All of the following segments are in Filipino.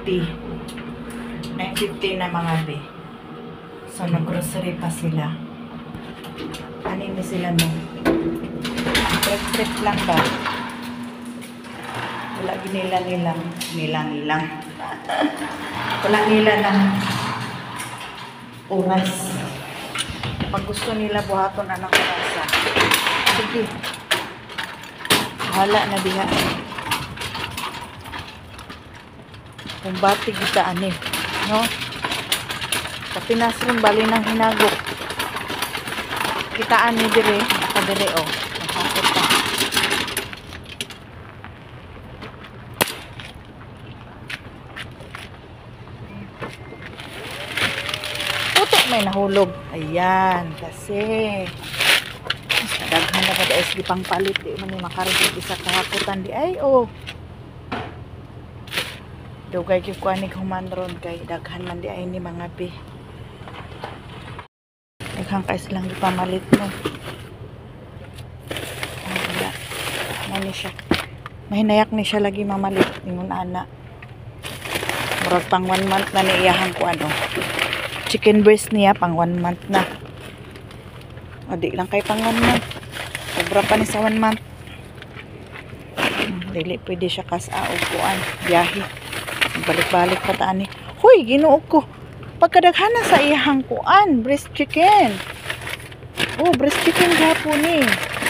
9:50. 9:50 na mga be. So, nag-grocery pa sila. Kanini sila no? Trip-trip lang ba? Wala ginila-nilang. Nilang-nilang. Wala nila ng oras. Pag gusto nila buhaton na ng orasa. Sige. Hala na diha. Kung bati kita ani. No? Sa Pinas rin bali ng hinagok. Kitaan ni dire. Nakadire o. Nakakot pa. May nahulog. Ayan. Kasi daghan na ba dahil di pang palit. Di man yung makaragin isa kahaputan. Di ay oh. Dugay yung kuanig humanron kay daghan man di ay ni mga be. Daghan ka silang di pamalit no. Wala. Mani siya. Mahinayak ni siya lagi mamalit. Ingon ana. Murag pang 1 month na niiyahan ko ano. Chicken breast niya pang 1 month na. O di lang kay pang 1 month. Sobra pa ni sa 1 month. Dili pwede siya kas-aog kuan. Biyahe. Balik-balik pa taan ni. Hoy, ginuog ko. Pagkadaghana sa iyahang kuan, breast chicken. Oh, breast chicken gapon ni.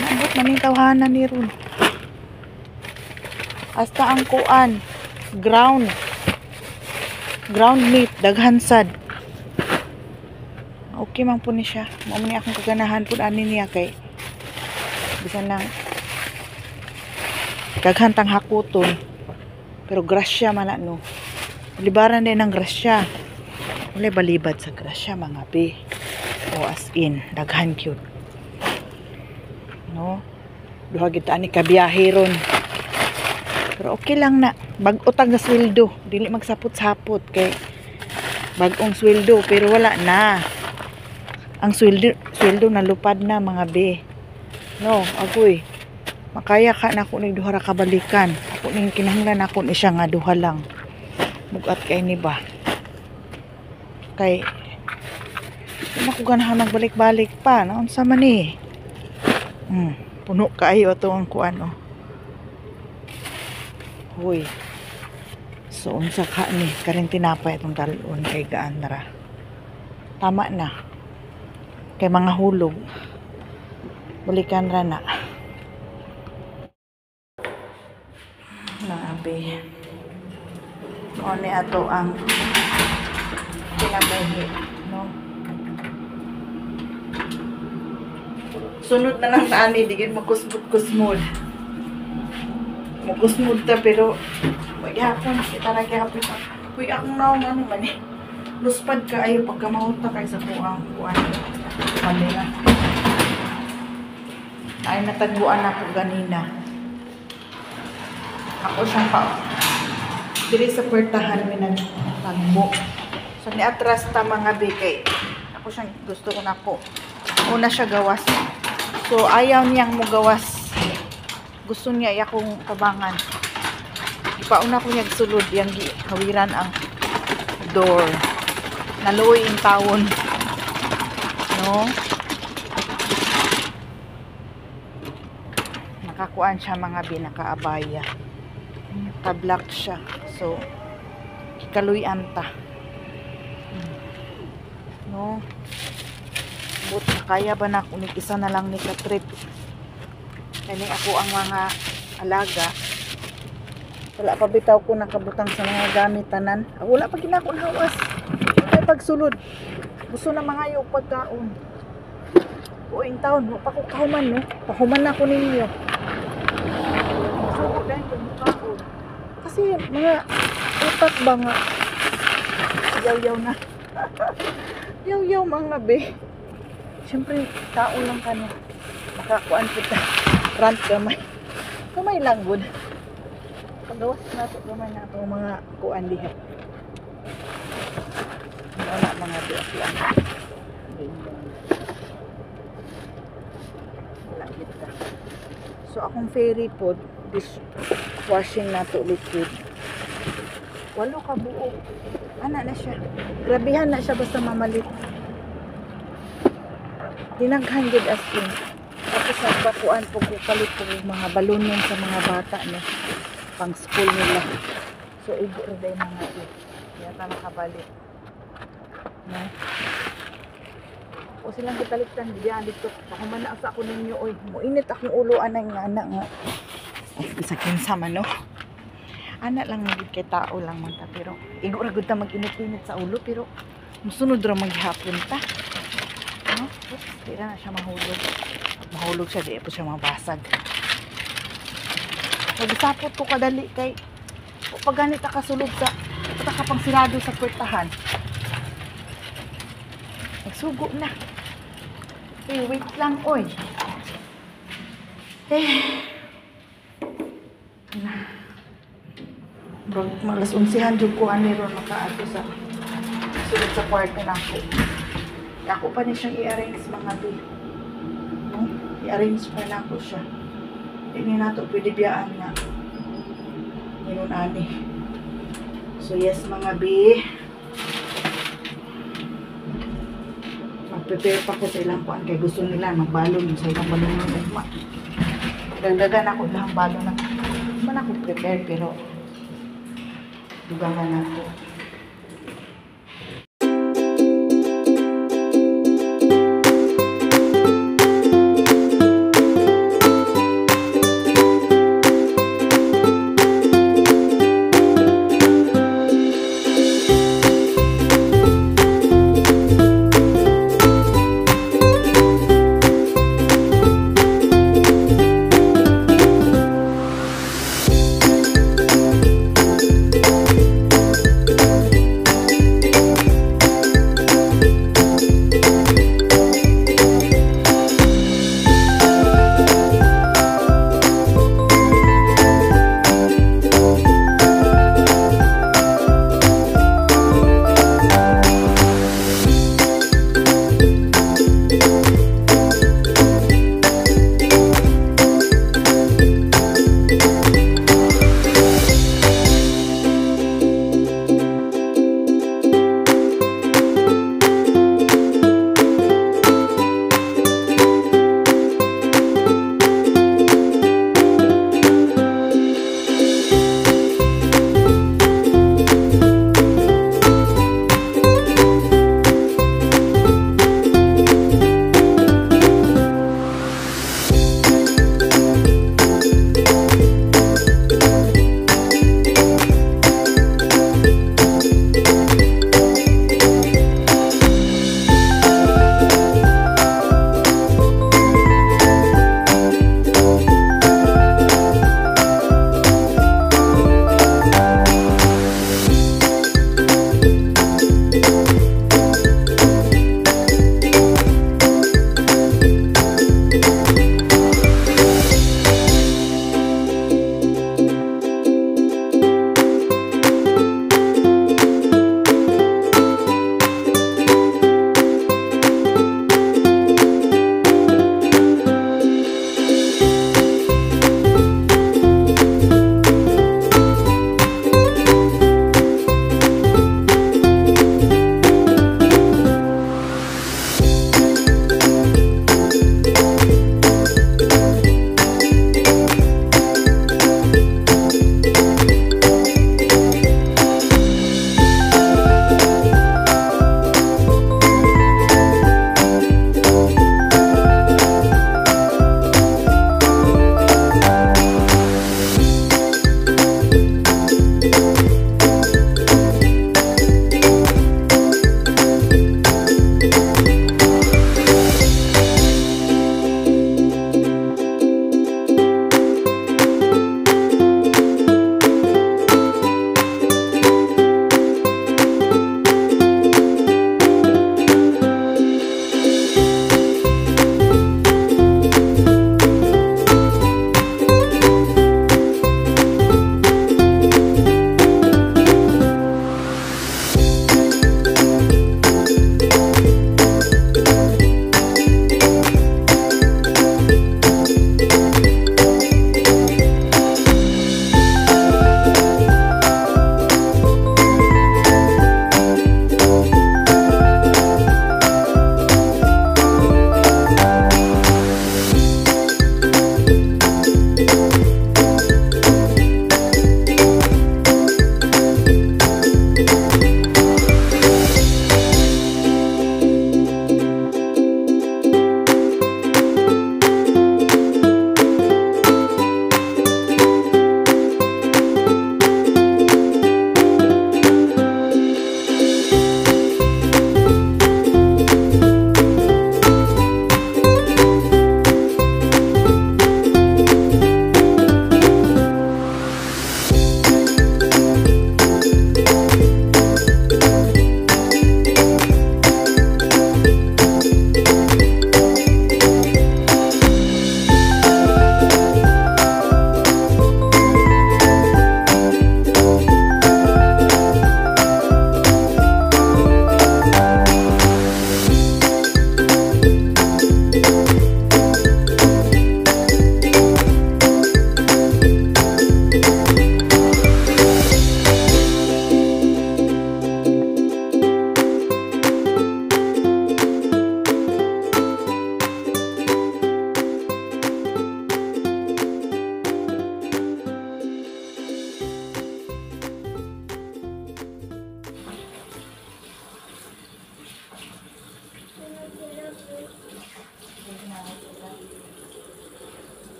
Nabot man ning tawhanan ni ron. Hasta ang kuan, ground meat daghan sad. Okay man po ni siya. Mao man ni akong kaganahan pud ani niya kay bisan lang daghan tang hakuton. Pero grasya man no. Libaran din ng grasya. Wala balibad sa grasya mga be. O as in daghan cute. No. Duha gid ani ka biyahe ron. Pero okay lang na. Bag-o tag nga sweldo. Dili magsapot-sapot kay bag-ong sweldo pero wala na. Ang sweldo na lupad na mga be. No, agoy. Makaya ka na ako ni duha ra kabalikan. Ako ning kinahanglan ako ni siya nga duha lang. Mugat kay ni ba. Kay na ko ganahan magbalik-balik pa. Naunsa man ni? Puno kaayo ato ang kuan oh. Hoy. So unsa ka ni karing tinapay itong talon kay gaan ra. Tama na. Kay mga hulog balikan ra na abi oni ato ang pinabahi no sunod na lang sa ani digid makusmod ta pero wag hapon kita ra gyapon kuy akong naong ano man eh luspad ka ayo pagka mahunta kay sa kuang kuan kanila. Ay natagbuan ako ganina. Ako siyang pa. Diri sa puertahan mi nagtagbo. So ni atras ta mga bikay. Ako siyang gusto ko nako. Una siya gawas. So ayaw niyang mo gawas. Gusto niya akong tabangan. Ipauna ko niya sulod yang hawiran ang door. Naluoy in tawon. No? Nakakuan siya mga binakaabaya. Ka-black siya. So, kikaluyan ta. No? But, kaya ba na kung isa na lang ni ka-trip? Kani ako ang mga alaga. Wala pa bitaw ko nakabutang sa mga gamit tanan. Wala pa ginakon hawas. Ay pagsulod. Gusto na mga yung pagkaon. Uing taon, pa ko kahuman, no? Pahuman na ko ninyo. Gusto ko dahil yung mukhaon. Kasi mga utak ba nga? Yaw-yaw na. Yaw-yaw mga be. Siyempre, tao lang ka na. Makakuan kita. Rant gamay. Gamay lang, good. Pagawas na ito, gamay na itong mga kuan diha. Wala mga biyak-biyak. Wala kita. So akong fairy pod, dishwashing na to liquid. Walo ka buo. Ana na siya. Grabihan na siya basta mamalit. Dinaghan gid as in. Tapos nagbakuan po ko palit po mga balunon sa mga bata no. Pang school nila. So igo rin mga yata nakabalik. No? O silang gitaliktan diyan dito. Ako man na sa ako ninyo oy. Muinit akong ulo anay nga ana nga. Isa kinsa man no. Ana lang gid kay tao lang man ta pero igo ra gud ta mag-init-init sa ulo pero musunod ra maghapon ta. No? Di na siya mahulog. Mahulog siya di po siya mabasag. Nagsapot ko kadali kay pag ganit ka sulod sa ka pang sirado sa puertahan. Nagsugo na. Wait lang oy. Bro, malas unsihan jud ko ani ron makaato sa sulod sa kwarto nako. Ako pa ni siyang i-arrange mga bi. No? I-arrange pa na ko siya. Hindi nato pwede biyaan nga. Ngayon ani. So yes mga bi. Mag-prepare pa ko sa ilang kuan kay gusto nila magbalon sa ilang balon ng ugma. Dagdagan ako ilang balon na. Man ako prepare pero dugangan ako.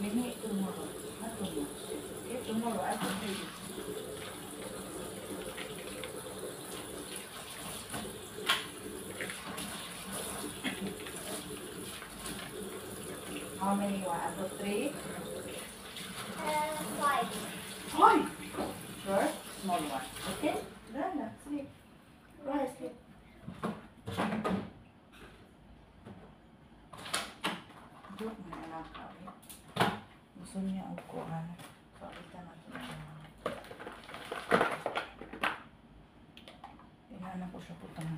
Bini tomorrow. Not tomorrow. Okay, tomorrow I will pay you. How many you want? I got 3? 5. 5. Sure? Small one. Okay? Done. Sleep. Go ahead, sleep. Duk na anak kami. Gusto niya ang kuhan. Pakita natin. Tingnan ko siya putang.